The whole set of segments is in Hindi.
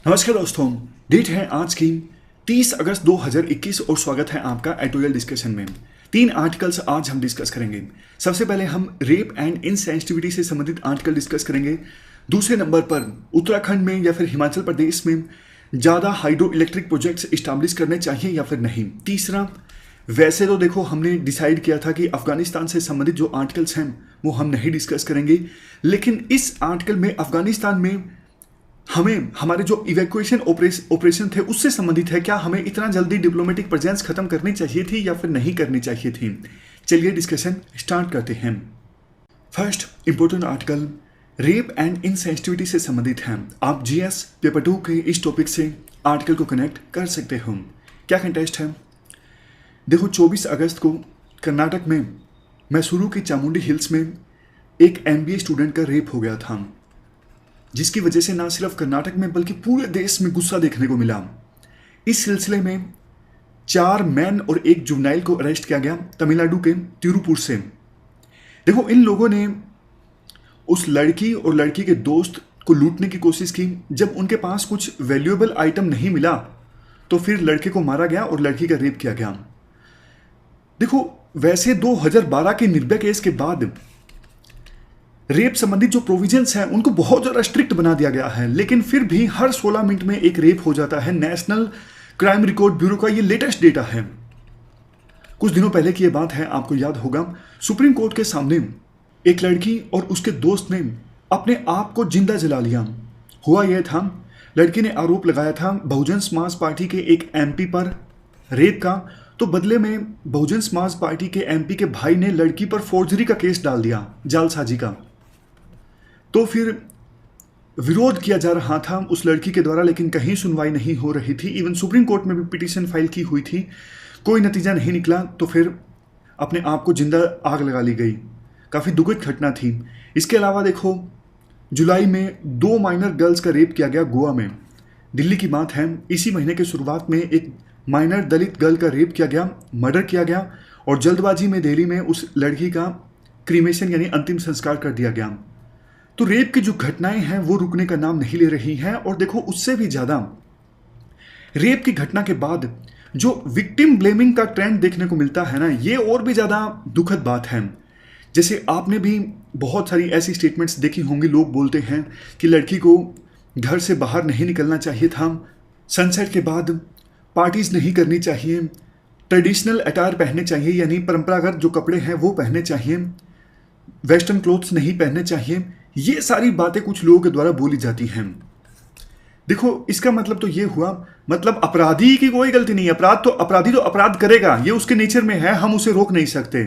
नमस्कार दोस्तों। डेट है आज की 30 अगस्त 2021 और स्वागत है आपका एडिटोरियल डिस्कशन में। 3 आर्टिकल्स आज हम डिस्कस करेंगे। सबसे पहले हम रेप एंड इनसेंसिटिविटी से संबंधित आर्टिकल डिस्कस करेंगे। दूसरे नंबर पर उत्तराखंड में या फिर हिमाचल प्रदेश में ज़्यादा हाइड्रो इलेक्ट्रिक प्रोजेक्ट्स इस्टेब्लिश करने चाहिए या फिर नहीं। तीसरा, वैसे तो देखो हमने डिसाइड किया था कि अफगानिस्तान से संबंधित जो आर्टिकल्स हैं वो हम नहीं डिस्कस करेंगे, लेकिन इस आर्टिकल में अफगानिस्तान में हमें हमारे जो इवैक्यूएशन ऑपरेशन थे उससे संबंधित है। क्या हमें इतना जल्दी डिप्लोमेटिक प्रेजेंस खत्म करनी चाहिए थी या फिर नहीं करनी चाहिए थी? चलिए डिस्कशन स्टार्ट करते हैं। First important article rape and insensitivity से संबंधित है। आप जीएस पेपर 2 के इस टॉपिक से आर्टिकल को कनेक्ट कर सकते हो। क्या कंटेस्ट है? देखो 24 अगस्त को कर्नाटक में मैसूरू की चामुंडी हिल्स में एक एमबीए स्टूडेंट का रेप हो गया था, जिसकी वजह से ना सिर्फ कर्नाटक में बल्कि पूरे देश में गुस्सा देखने को मिला। इस सिलसिले में 4 मैन और 1 जुवेनाइल को अरेस्ट किया गया तमिलनाडु के तिरुपुर से। देखो इन लोगों ने उस लड़की और लड़की के दोस्त को लूटने की कोशिश की। जब उनके पास कुछ वैल्यूएबल आइटम नहीं मिला तो फिर लड़के को मारा गया और लड़की का रेप किया गया। देखो वैसे 2012 के निर्भया केस के बाद रेप संबंधित जो प्रोविजंस हैं उनको बहुत ज़्यादा स्ट्रिक्ट बना दिया गया है, लेकिन फिर भी हर 16 मिनट में एक रेप हो जाता है। नेशनल क्राइम रिकॉर्ड ब्यूरो का ये लेटेस्ट डेटा है। कुछ दिनों पहले की ये बात है, आपको याद होगा सुप्रीम कोर्ट के सामने एक लड़की और उसके दोस्त ने अपने आप को जिंदा जला लिया। हुआ यह था, लड़की ने आरोप लगाया था बहुजन समाज पार्टी के एक एमपी पर रेप का, तो बदले में बहुजन समाज पार्टी के एमपी के भाई ने लड़की पर फोर्जरी का केस डाल दिया, जालसाजी का। तो फिर विरोध किया जा रहा था उस लड़की के द्वारा, लेकिन कहीं सुनवाई नहीं हो रही थी। इवन सुप्रीम कोर्ट में भी पिटीशन फाइल की हुई थी, कोई नतीजा नहीं निकला। तो फिर अपने आप को जिंदा आग लगा ली गई। काफ़ी दुखद घटना थी। इसके अलावा देखो जुलाई में 2 माइनर गर्ल्स का रेप किया गया गोवा में। दिल्ली की बात है, इसी महीने के शुरुआत में एक माइनर दलित गर्ल का रेप किया गया, मर्डर किया गया और जल्दबाजी में दिल्ली में उस लड़की का क्रीमेशन यानी अंतिम संस्कार कर दिया गया। तो रेप की जो घटनाएं हैं वो रुकने का नाम नहीं ले रही हैं। और देखो उससे भी ज़्यादा रेप की घटना के बाद जो विक्टिम ब्लेमिंग का ट्रेंड देखने को मिलता है ना, ये और भी ज़्यादा दुखद बात है। जैसे आपने भी बहुत सारी ऐसी स्टेटमेंट्स देखी होंगी, लोग बोलते हैं कि लड़की को घर से बाहर नहीं निकलना चाहिए था, सनसेट के बाद पार्टीज नहीं करनी चाहिए, ट्रेडिशनल अटायर पहनने चाहिए यानी परंपरागत जो कपड़े हैं वो पहनने चाहिए, वेस्टर्न क्लोथ्स नहीं पहनने चाहिए। ये सारी बातें कुछ लोगों के द्वारा बोली जाती हैं। देखो इसका मतलब तो ये हुआ, मतलब अपराधी की कोई गलती नहीं है। अपराधी तो अपराध करेगा, ये उसके नेचर में है, हम उसे रोक नहीं सकते।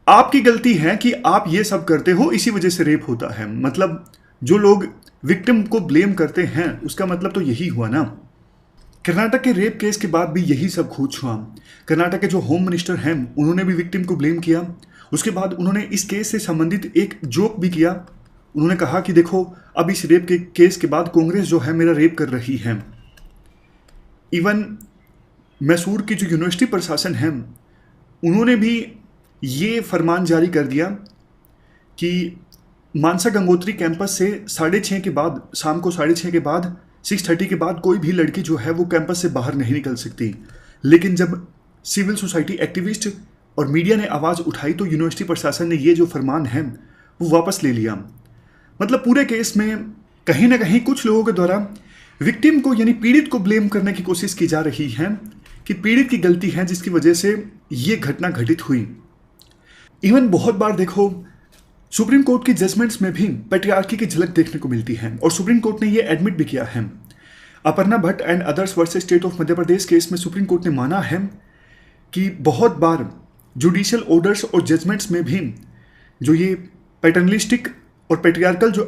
आपकी गलती है कि आप ये सब करते हो, इसी वजह से रेप होता है। मतलब जो लोग विक्टिम को ब्लेम करते हैं उसका मतलब तो यही हुआ ना। कर्नाटक के रेप केस के बाद भी यही सब खोज हुआ। कर्नाटक के जो होम मिनिस्टर हैं उन्होंने भी विक्टिम को ब्लेम किया। उसके बाद उन्होंने इस केस से संबंधित एक जोक भी किया। उन्होंने कहा कि देखो अब इस रेप के केस के बाद कांग्रेस जो है मेरा रेप कर रही है। इवन मैसूर की जो यूनिवर्सिटी प्रशासन है उन्होंने भी ये फरमान जारी कर दिया कि मानसा गंगोत्री कैंपस से 6:30 के बाद, शाम को 6:30 के बाद 6:30 के बाद कोई भी लड़की जो है वो कैंपस से बाहर नहीं निकल सकती। लेकिन जब सिविल सोसाइटी एक्टिविस्ट और मीडिया ने आवाज़ उठाई तो यूनिवर्सिटी प्रशासन ने ये जो फरमान है वो वापस ले लिया। मतलब पूरे केस में कहीं ना कहीं कुछ लोगों के द्वारा विक्टिम को यानी पीड़ित को ब्लेम करने की कोशिश की जा रही है कि पीड़ित की गलती है जिसकी वजह से ये घटना घटित हुई। इवन बहुत बार देखो सुप्रीम कोर्ट की जजमेंट्स में भी पैट्रियार्की की झलक देखने को मिलती है और सुप्रीम कोर्ट ने यह एडमिट भी किया है। Aparna Bhatt and others versus state of Madhya Pradesh case में सुप्रीम कोर्ट ने माना है कि बहुत बार जुडिशियल ऑर्डर्स और जजमेंट्स में भी जो ये पैटर्नलिस्टिक और पैट्रियार्कल जो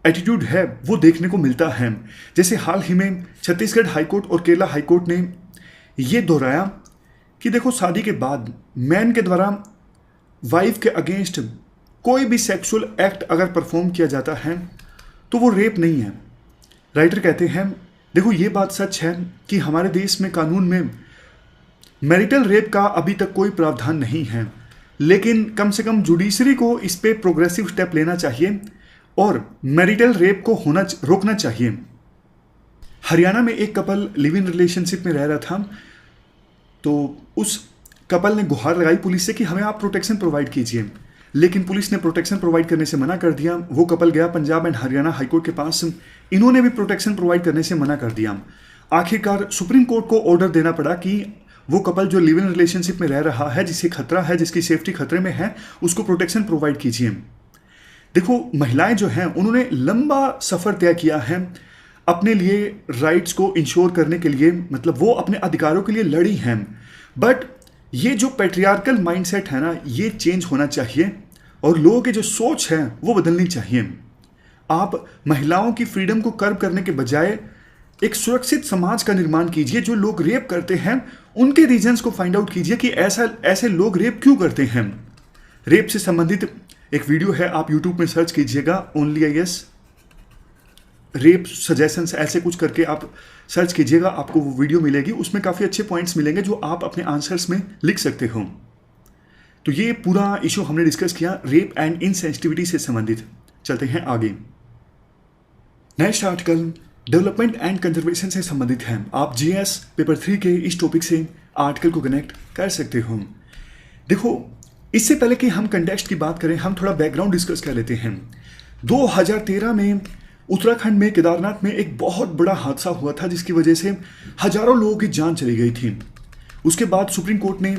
एटीट्यूड है वो देखने को मिलता है। जैसे हाल ही में छत्तीसगढ़ हाईकोर्ट और केरला हाईकोर्ट ने ये दोहराया कि देखो शादी के बाद मैन के द्वारा वाइफ के अगेंस्ट कोई भी सेक्सुअल एक्ट अगर परफॉर्म किया जाता है तो वो रेप नहीं है। राइटर कहते हैं देखो ये बात सच है कि हमारे देश में कानून में मैरिटल रेप का अभी तक कोई प्रावधान नहीं है, लेकिन कम से कम जुडिशरी को इस पे प्रोग्रेसिव स्टेप लेना चाहिए और मैरिटल रेप को रोकना चाहिए। हरियाणा में एक कपल लिव इन रिलेशनशिप में रह रहा था, तो उस कपल ने गुहार लगाई पुलिस से कि हमें आप प्रोटेक्शन प्रोवाइड कीजिए, लेकिन पुलिस ने प्रोटेक्शन प्रोवाइड करने से मना कर दिया। वो कपल गया पंजाब एंड हरियाणा हाईकोर्ट के पास, इन्होंने भी प्रोटेक्शन प्रोवाइड करने से मना कर दिया। आखिरकार सुप्रीम कोर्ट को ऑर्डर देना पड़ा कि वो कपल जो लिव इन रिलेशनशिप में रह रहा है, जिसे खतरा है, जिसकी सेफ्टी खतरे में है, उसको प्रोटेक्शन प्रोवाइड कीजिए। देखो, महिलाएं जो हैं उन्होंने लंबा सफ़र तय किया है अपने लिए राइट्स को इंश्योर करने के लिए, मतलब वो अपने अधिकारों के लिए लड़ी हैं। बट ये जो पैट्रियार्कल माइंडसेट है ना, ये चेंज होना चाहिए और लोगों की जो सोच है वो बदलनी चाहिए। आप महिलाओं की फ्रीडम को कर्ब करने के बजाय एक सुरक्षित समाज का निर्माण कीजिए। जो लोग रेप करते हैं उनके रीजंस को फाइंड आउट कीजिए कि ऐसे लोग रेप क्यों करते हैं। रेप से संबंधित एक वीडियो है, आप यूट्यूब में सर्च कीजिएगा, ओनली IS रेप सजेशंस ऐसे कुछ करके आप सर्च कीजिएगा, आपको वो वीडियो मिलेगी। उसमें काफ़ी अच्छे पॉइंट्स मिलेंगे जो आप अपने आंसर्स में लिख सकते हो। तो ये पूरा इशू हमने डिस्कस किया रेप एंड इनसेंसिटिविटी से संबंधित। चलते हैं आगे। Next article development and conservation से संबंधित है। आप GS पेपर 3 के इस टॉपिक से आर्टिकल को कनेक्ट कर सकते हो। देखो, इससे पहले कि हम कंटेक्स्ट की बात करें, हम थोड़ा बैकग्राउंड डिस्कस कर लेते हैं। 2013 में उत्तराखंड में केदारनाथ में एक बहुत बड़ा हादसा हुआ था, जिसकी वजह से हजारों लोगों की जान चली गई थी। उसके बाद सुप्रीम कोर्ट ने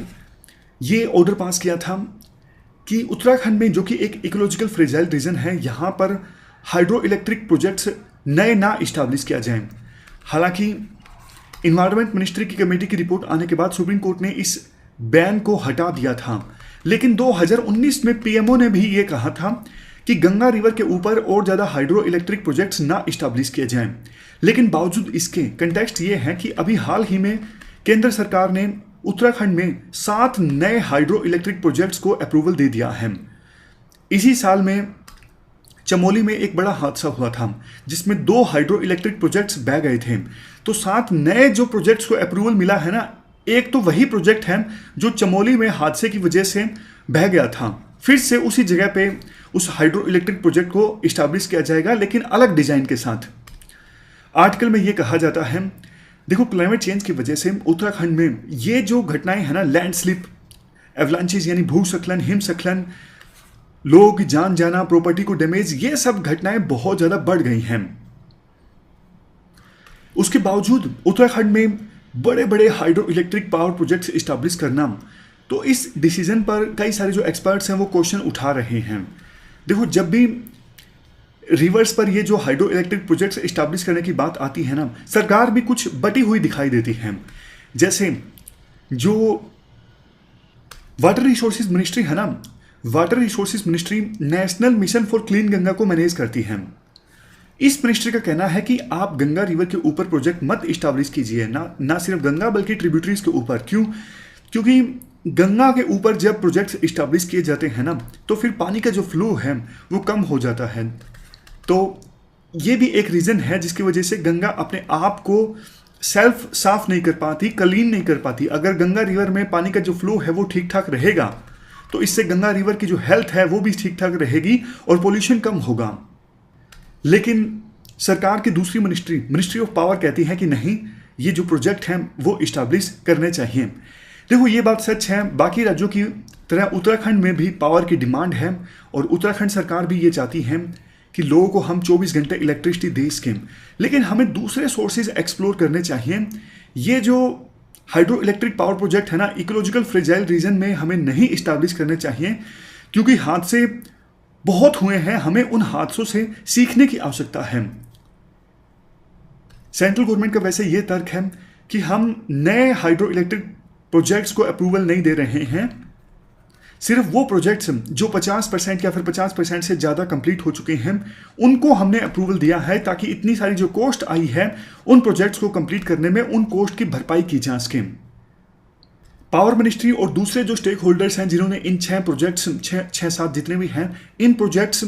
ये ऑर्डर पास किया था कि उत्तराखंड में, जो कि एक इकोलॉजिकल फ्रेजाइल रीजन है, यहाँ पर हाइड्रो इलेक्ट्रिक प्रोजेक्ट्स नए ना इस्टेब्लिश किया जाए। हालांकि इन्वायरमेंट मिनिस्ट्री की कमेटी की रिपोर्ट आने के बाद सुप्रीम कोर्ट ने इस बैन को हटा दिया था, लेकिन 2019 में PMO ने भी ये कहा था कि गंगा रिवर के ऊपर और ज़्यादा हाइड्रो इलेक्ट्रिक प्रोजेक्ट्स ना इस्टेब्लिश किए जाएं। लेकिन बावजूद इसके कंटेक्स्ट ये है कि अभी हाल ही में केंद्र सरकार ने उत्तराखंड में 7 नए हाइड्रो इलेक्ट्रिक प्रोजेक्ट्स को अप्रूवल दे दिया है। इसी साल में चमोली में एक बड़ा हादसा हुआ था जिसमें 2 हाइड्रो इलेक्ट्रिक प्रोजेक्ट्स बह गए थे। तो 7 नए जो प्रोजेक्ट्स को अप्रूवल मिला है ना, एक तो वही प्रोजेक्ट है जो चमोली में हादसे की वजह से बह गया था। फिर से उसी जगह पे उस हाइड्रो इलेक्ट्रिक प्रोजेक्ट को इस्टेब्लिश किया जाएगा, लेकिन अलग डिजाइन के साथ। आर्टिकल में ये कहा जाता है, देखो, क्लाइमेट चेंज की वजह से उत्तराखंड में ये जो घटनाएं हैं ना, लैंडस्लिप, एवलांचेस यानी भूस्खलन, हिमस्खलन, लोगों की जान जाना, प्रॉपर्टी को डैमेज, ये सब घटनाएं बहुत ज्यादा बढ़ गई हैं। उसके बावजूद उत्तराखंड में बड़े बड़े hydro electric power projects establish करना, तो इस डिसीजन पर कई सारे जो एक्सपर्ट्स हैं वो क्वेश्चन उठा रहे हैं। देखो, जब भी रिवर्स पर ये जो हाइड्रो इलेक्ट्रिक प्रोजेक्ट्स इस्टेब्लिश करने की बात आती है ना, सरकार भी कुछ बटी हुई दिखाई देती है। जैसे जो वाटर रिसोर्सेज मिनिस्ट्री है ना, water resources ministry national mission for clean Ganga को मैनेज करती है। इस मिनिस्ट्री का कहना है कि आप गंगा रिवर के ऊपर प्रोजेक्ट मत इस्टेब्लिश कीजिए, ना सिर्फ गंगा बल्कि ट्रिब्यूटरीज के ऊपर। क्यों? क्योंकि गंगा के ऊपर जब प्रोजेक्ट्स इस्टेब्लिश किए जाते हैं ना, तो फिर पानी का जो फ्लो है वो कम हो जाता है। तो ये भी एक रीज़न है जिसकी वजह से गंगा अपने आप को सेल्फ साफ नहीं कर पाती, क्लीन नहीं कर पाती। अगर गंगा रिवर में पानी का जो फ्लो है वो ठीक ठाक रहेगा, तो इससे गंगा रिवर की जो हेल्थ है वो भी ठीक ठाक रहेगी और पोल्यूशन कम होगा। लेकिन सरकार की दूसरी मिनिस्ट्री ऑफ पावर कहती है कि नहीं, ये जो प्रोजेक्ट हैं वो इस्टेब्लिश करने चाहिए। देखो, ये बात सच है, बाकी राज्यों की तरह उत्तराखंड में भी पावर की डिमांड है और उत्तराखंड सरकार भी ये चाहती है कि लोगों को हम 24 घंटे इलेक्ट्रिसिटी दे सकें। लेकिन हमें दूसरे सोर्सेज एक्सप्लोर करने चाहिए। ये जो हाइड्रो इलेक्ट्रिक पावर प्रोजेक्ट है ना, इकोलॉजिकल फ्रेजाइल रीजन में हमें नहीं इस्टेब्लिश करने चाहिए, क्योंकि हादसे बहुत हुए हैं। हमें उन हादसों से सीखने की आवश्यकता है। सेंट्रल गवर्नमेंट का वैसे ये तर्क है कि हम नए हाइड्रो इलेक्ट्रिक प्रोजेक्ट्स को अप्रूवल नहीं दे रहे हैं, सिर्फ वो प्रोजेक्ट्स जो 50% या फिर 50% से ज़्यादा कंप्लीट हो चुके हैं उनको हमने अप्रूवल दिया है, ताकि इतनी सारी जो कॉस्ट आई है उन प्रोजेक्ट्स को कंप्लीट करने में उन कॉस्ट की भरपाई की जा सके। पावर मिनिस्ट्री और दूसरे जो स्टेक होल्डर्स हैं जिन्होंने इन 6 प्रोजेक्ट्स 6-7 जितने भी हैं इन प्रोजेक्ट्स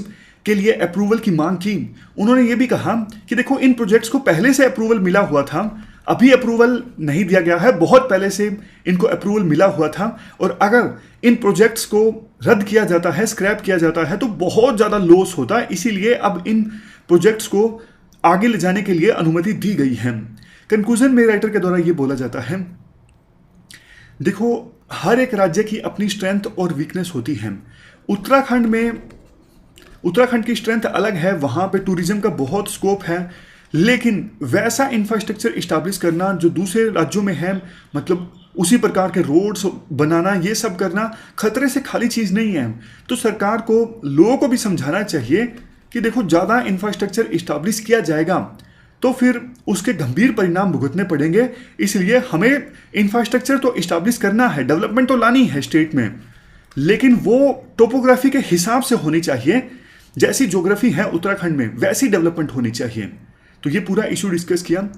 के लिए अप्रूवल की मांग की, उन्होंने ये भी कहा कि देखो, इन प्रोजेक्ट्स को पहले से अप्रूवल मिला हुआ था, अभी अप्रूवल नहीं दिया गया है, बहुत पहले से इनको अप्रूवल मिला हुआ था। और अगर इन प्रोजेक्ट्स को रद्द किया जाता है, स्क्रैप किया जाता है, तो बहुत ज़्यादा लॉस होता है। इसीलिए अब इन प्रोजेक्ट्स को आगे ले जाने के लिए अनुमति दी गई है। कंक्लूजन में राइटर के द्वारा ये बोला जाता है, देखो हर एक राज्य की अपनी स्ट्रेंथ और वीकनेस होती है। उत्तराखंड की स्ट्रेंथ अलग है, वहां पे टूरिज्म का बहुत स्कोप है, लेकिन वैसा इंफ्रास्ट्रक्चर इस्टेब्लिश करना जो दूसरे राज्यों में है, मतलब उसी प्रकार के रोड्स बनाना, ये सब करना खतरे से खाली चीज नहीं है। तो सरकार को लोगों को भी समझाना चाहिए कि देखो ज़्यादा इंफ्रास्ट्रक्चर इस्टेब्लिश किया जाएगा तो फिर उसके गंभीर परिणाम भुगतने पड़ेंगे। इसलिए हमें इंफ्रास्ट्रक्चर तो इस्टेब्लिश करना है, डेवलपमेंट तो लानी है स्टेट में, लेकिन वो टोपोग्राफी के हिसाब से होनी चाहिए। जैसी ज्योग्राफी है उत्तराखंड में वैसी डेवलपमेंट होनी चाहिए। तो ये पूरा इशू डिस्कस किया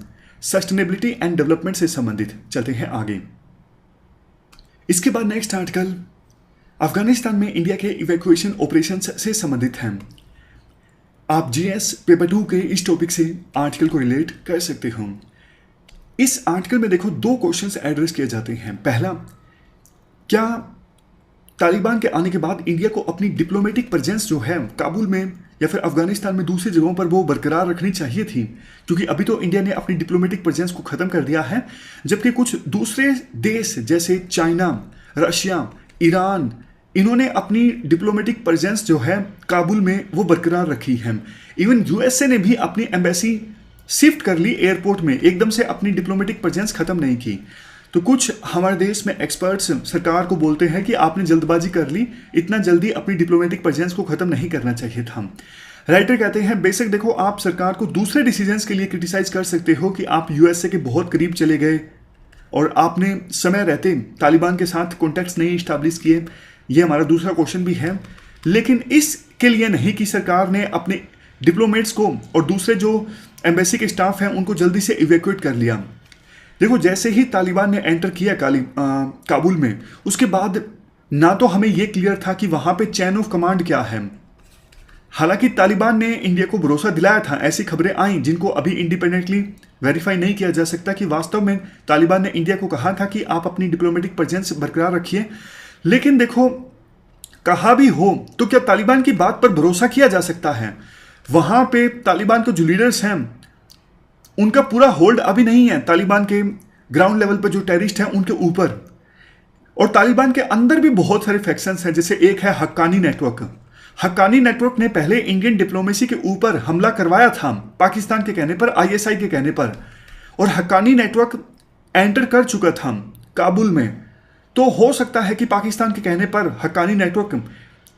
सस्टेनेबिलिटी एंड डेवलपमेंट से संबंधित। चलते हैं आगे। इसके बाद नेक्स्ट आर्टिकल अफगानिस्तान में इंडिया के इवैक्यूएशन ऑपरेशंस से संबंधित है। आप जीएस पेपर 2 के इस टॉपिक से आर्टिकल को रिलेट कर सकते हो। इस आर्टिकल में देखो 2 क्वेश्चंस एड्रेस किए जाते हैं। पहला, क्या तालिबान के आने के बाद इंडिया को अपनी डिप्लोमेटिक प्रेजेंस जो है काबुल में या फिर अफगानिस्तान में दूसरी जगहों पर वो बरकरार रखनी चाहिए थी, क्योंकि अभी तो इंडिया ने अपनी डिप्लोमेटिक प्रेजेंस को खत्म कर दिया है, जबकि कुछ दूसरे देश जैसे चाइना, रशिया, ईरान, इन्होंने अपनी डिप्लोमेटिक प्रेजेंस जो है काबुल में वो बरकरार रखी है। इवन यूएसए ने भी अपनी एम्बेसी शिफ्ट कर ली एयरपोर्ट में, एकदम से अपनी डिप्लोमेटिक प्रेजेंस खत्म नहीं की। तो कुछ हमारे देश में एक्सपर्ट्स सरकार को बोलते हैं कि आपने जल्दबाजी कर ली, इतना जल्दी अपनी डिप्लोमेटिक प्रेजेंस को खत्म नहीं करना चाहिए था। राइटर कहते हैं बेसिक देखो, आप सरकार को दूसरे डिसीजंस के लिए क्रिटिसाइज कर सकते हो कि आप यूएसए के बहुत करीब चले गए और आपने समय रहते तालिबान के साथ कॉन्टैक्ट्स नहीं इस्टेब्लिश किए, ये हमारा दूसरा क्वेश्चन भी है। लेकिन इसके लिए नहीं कि सरकार ने अपने डिप्लोमेट्स को और दूसरे जो एम्बेसी के स्टाफ हैं उनको जल्दी से इवैक्यूएट कर लिया। देखो जैसे ही तालिबान ने एंटर किया काबुल में, उसके बाद ना तो हमें यह क्लियर था कि वहां पे चेन ऑफ कमांड क्या है। हालांकि तालिबान ने इंडिया को भरोसा दिलाया था, ऐसी खबरें आई जिनको अभी इंडिपेंडेंटली वेरीफाई नहीं किया जा सकता कि वास्तव में तालिबान ने इंडिया को कहा था कि आप अपनी डिप्लोमेटिक प्रेजेंस बरकरार रखिए। लेकिन देखो, कहा भी हो तो क्या तालिबान की बात पर भरोसा किया जा सकता है? वहां पे तालिबान के जो लीडर्स हैं उनका पूरा होल्ड अभी नहीं है तालिबान के ग्राउंड लेवल पर जो टेररिस्ट हैं उनके ऊपर। और तालिबान के अंदर भी बहुत सारे फैक्शंस हैं, जैसे एक है हक्कानी नेटवर्क। हक्कानी नेटवर्क ने पहले इंडियन डिप्लोमेसी के ऊपर हमला करवाया था पाकिस्तान के कहने पर, आईएसआई के कहने पर, और हक्कानी नेटवर्क एंटर कर चुका था काबुल में। तो हो सकता है कि पाकिस्तान के कहने पर हक्कानी नेटवर्क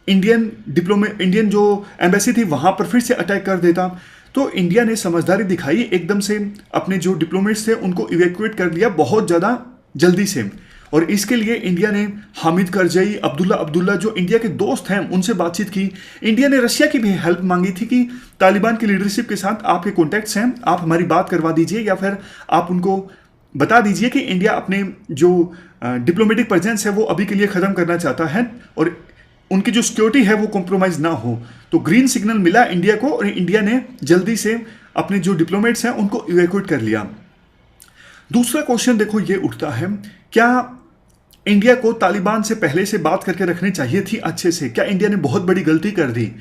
इंडियन जो एम्बेसी थी वहां पर फिर से अटैक कर देता। तो इंडिया ने समझदारी दिखाई, एकदम से अपने जो डिप्लोमेट्स थे उनको इवैक्यूएट कर लिया बहुत ज़्यादा जल्दी से। और इसके लिए इंडिया ने हामिद करजई, अब्दुल्ला जो इंडिया के दोस्त हैं उनसे बातचीत की। इंडिया ने रशिया की भी हेल्प मांगी थी कि तालिबान की लीडरशिप के साथ आपके कॉन्टैक्ट्स हैं, आप हमारी बात करवा दीजिए या फिर आप उनको बता दीजिए कि इंडिया अपने जो डिप्लोमेटिक प्रेजेंस है वो अभी के लिए ख़त्म करना चाहता है और उनकी जो सिक्योरिटी है वो कॉम्प्रोमाइज़ ना हो। तो ग्रीन सिग्नल मिला इंडिया को और इंडिया ने जल्दी से अपने जो डिप्लोमेट्स हैं उनको इवैक्यूएट कर लिया। दूसरा क्वेश्चन देखो ये उठता है, क्या इंडिया को तालिबान से पहले से बात करके रखनी चाहिए थी अच्छे से? क्या इंडिया ने बहुत बड़ी गलती कर दी?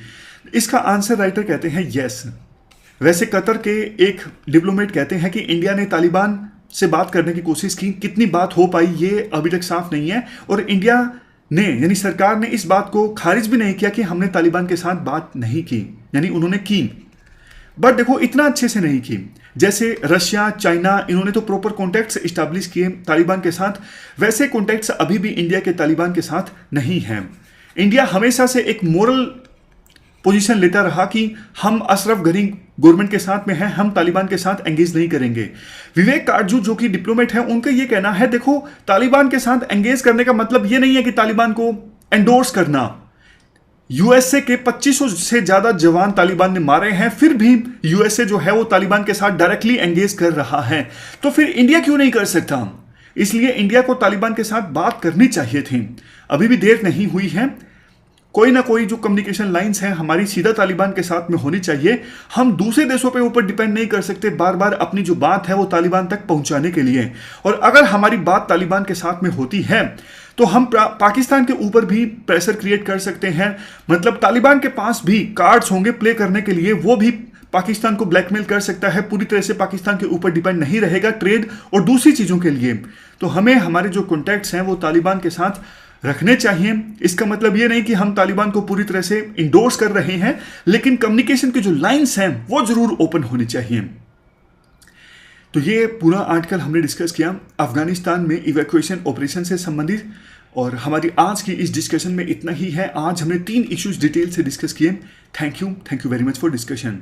इसका आंसर राइटर कहते हैं यस। वैसे कतर के एक डिप्लोमेट कहते हैं कि इंडिया ने तालिबान से बात करने की कोशिश की, कितनी बात हो पाई ये अभी तक साफ नहीं है। और इंडिया ने यानी सरकार ने इस बात को खारिज भी नहीं किया कि हमने तालिबान के साथ बात नहीं की, यानी उन्होंने की, बट देखो इतना अच्छे से नहीं की। जैसे रशिया, चाइना, इन्होंने तो प्रॉपर कॉन्टैक्ट्स इस्टेब्लिश किए तालिबान के साथ, वैसे कॉन्टैक्ट्स अभी भी इंडिया के तालिबान के साथ नहीं हैं। इंडिया हमेशा से एक मोरल पोजीशन लेता रहा कि हम अशरफ गनी गवर्नमेंट के साथ में हैं, हम तालिबान के साथ एंगेज नहीं करेंगे। विवेक काटजू जो कि डिप्लोमेट है, उनका ये कहना है देखो तालिबान के साथ एंगेज करने का मतलब ये नहीं है कि तालिबान को एंडोर्स करना। यूएसए के 2500 से ज्यादा जवान तालिबान ने मारे हैं, फिर भी यूएसए जो है वो तालिबान के साथ डायरेक्टली एंगेज कर रहा है। तो फिर इंडिया क्यों नहीं कर सकता? इसलिए इंडिया को तालिबान के साथ बात करनी चाहिए थी। अभी भी देर नहीं हुई है, कोई ना कोई जो कम्युनिकेशन लाइंस हैं हमारी सीधा तालिबान के साथ में होनी चाहिए। हम दूसरे देशों पे ऊपर डिपेंड नहीं कर सकते बार बार अपनी जो बात है वो तालिबान तक पहुंचाने के लिए। और अगर हमारी बात तालिबान के साथ में होती है तो हम पाकिस्तान के ऊपर भी प्रेशर क्रिएट कर सकते हैं। मतलब तालिबान के पास भी कार्ड्स होंगे प्ले करने के लिए, वो भी पाकिस्तान को ब्लैकमेल कर सकता है, पूरी तरह से पाकिस्तान के ऊपर डिपेंड नहीं रहेगा ट्रेड और दूसरी चीज़ों के लिए। तो हमें हमारे जो कॉन्टैक्ट्स हैं वो तालिबान के साथ रखने चाहिए। इसका मतलब ये नहीं कि हम तालिबान को पूरी तरह से इंडोर्स कर रहे हैं, लेकिन कम्युनिकेशन की जो लाइंस हैं वो जरूर ओपन होनी चाहिए। तो ये पूरा आर्टिकल हमने डिस्कस किया अफगानिस्तान में इवैक्यूएशन ऑपरेशन से संबंधित, और हमारी आज की इस डिस्कशन में इतना ही है। आज हमने 3 इश्यूज डिटेल से डिस्कस किए। Thank you very much for discussion.